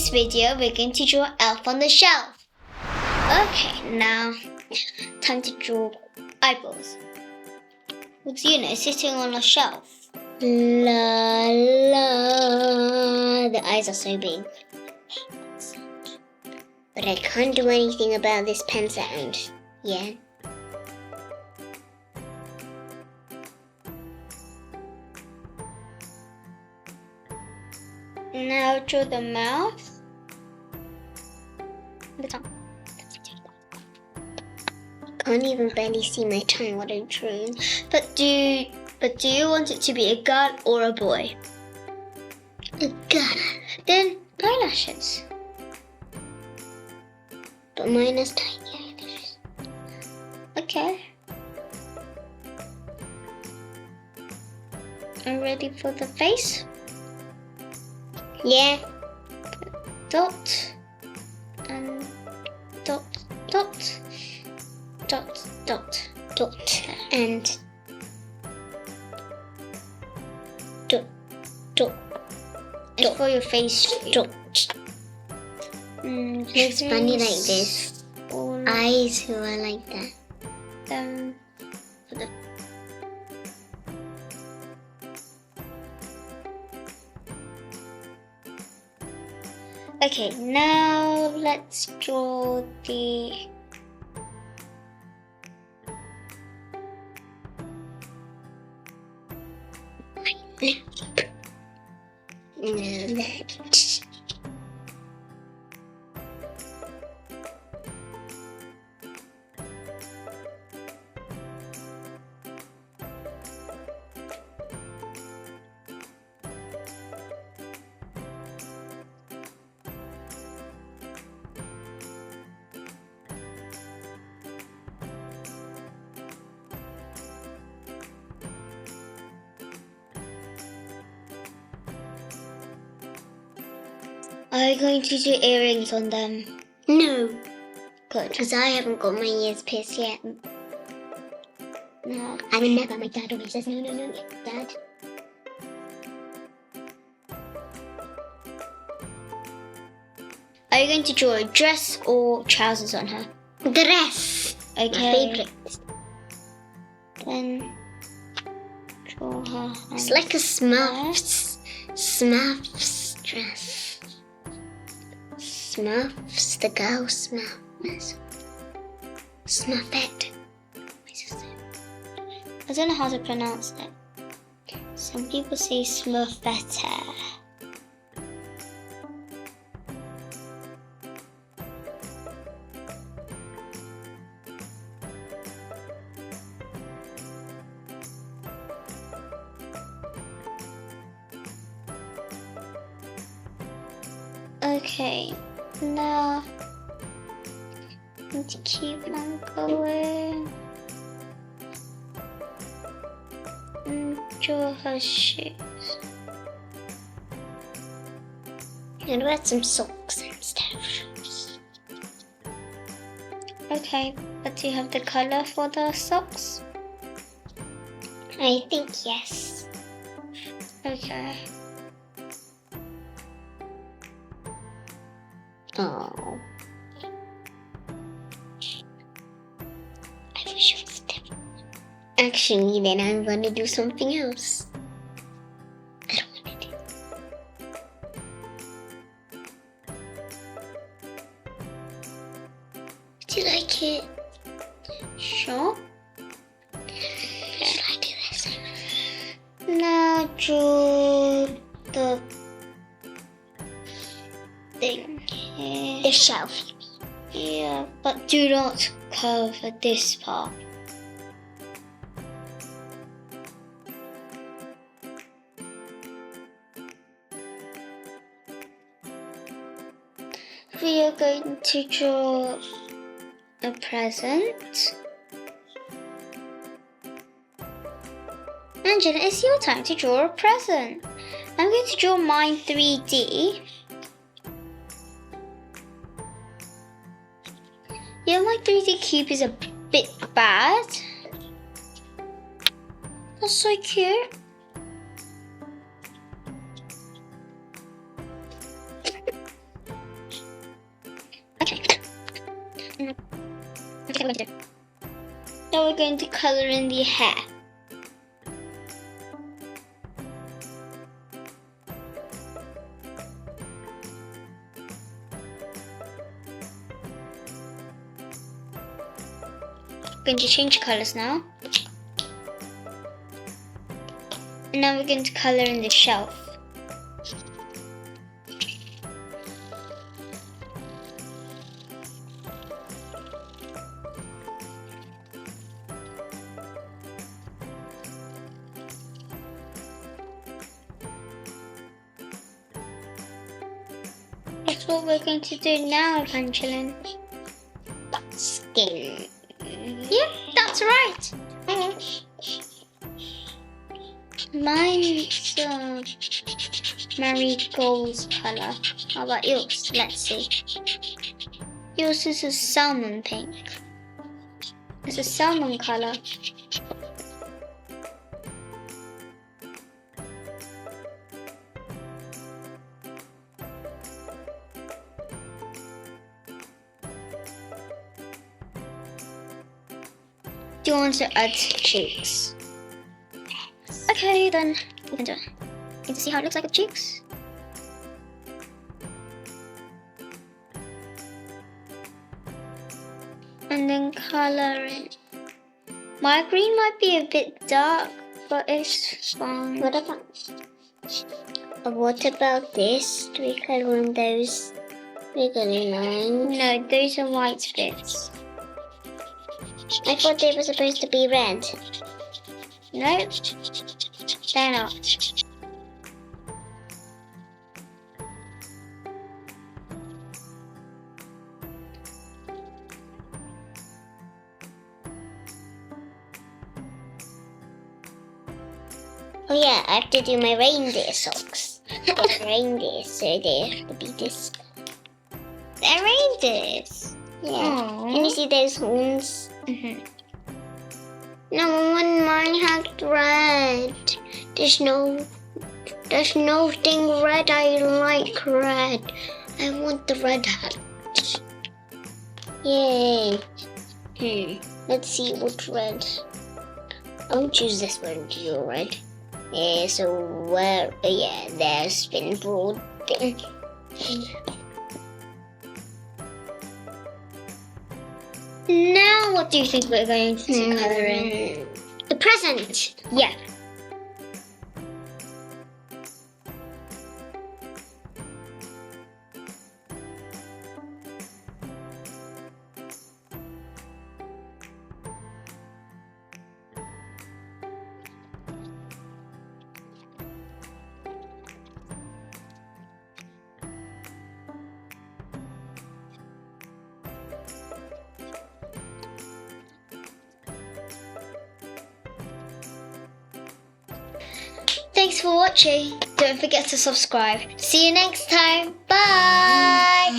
this video, we're going to draw Elf on the Shelf. Okay, now time to draw eyeballs. With sitting on a shelf. La la. The eyes are so big. But I can't do anything about this pen sound. Yeah. Now draw the mouth. The tongue. Can't even barely see my tongue what I'm drawing. But do you want it to be a girl or a boy? A girl. Then eyelashes. But mine has tiny eyelashes. Okay. I'm ready for the face. Yeah. Dot and dot dot dot dot dot and dot dot dot for your face dot. Looks funny like this. Eyes who are like that. Okay, now let's draw the Are you going to do earrings on them? No. Good. Because I haven't got my ears pierced yet. No. I would never. My dad always says, no, Dad. Are you going to draw a dress or trousers on her? Dress. Okay. My favourite. Then draw her. It's like a Smurfs dress. Smurfs, the girl Smurfs. Smurfette. I don't know how to pronounce it. Some people say Smurfette. Okay. Now, I need to keep on going. And draw her shoes. And wear some socks instead of shoes. Okay, but do you have the colour for the socks? I think yes. Okay. Oh. I wish it was different. Actually, then I'm going to do something else. I don't want to do. Do you like it? Sure. Should I do this? Now draw the thing. The shelf. Yeah, but do not cover this part. We are going to draw a present. Angela, it's your time to draw a present. I'm going to draw mine 3D. Yeah, my 3D cube is a bit bad. That's so cute. Now we're going to colour in the hair. We're going to change colours now. And now we're going to colour in the shelf. That's what we're going to do now, Evangeline. Skin. Yeah, that's right. Mine's marigold's colour. How about yours? Let's see. Yours is a salmon pink. It's a salmon colour. Do you want to add cheeks? Okay, then we can do it. Need to see how it looks like with cheeks. And then colour it. My green might be a bit dark, but it's fine. What about this? Do we colour in those wiggly lines? No, those are white bits. I thought they were supposed to be red. Nope, they're not. Oh yeah, I have to do my reindeer socks. They're reindeers, so they have to be this. They're reindeers. Yeah. Aww. Can you see those horns? Mm-hmm. No, when mine had red. There's nothing red. I like red. I want the red hat. Yay. Let's see what red. I'll choose this one to do red. Yeah, so where? Yeah, there's been broad thing. Now, what do you think we're going to colour in? The present. Yeah. Thanks for watching. Don't forget to subscribe. See you next time. Bye.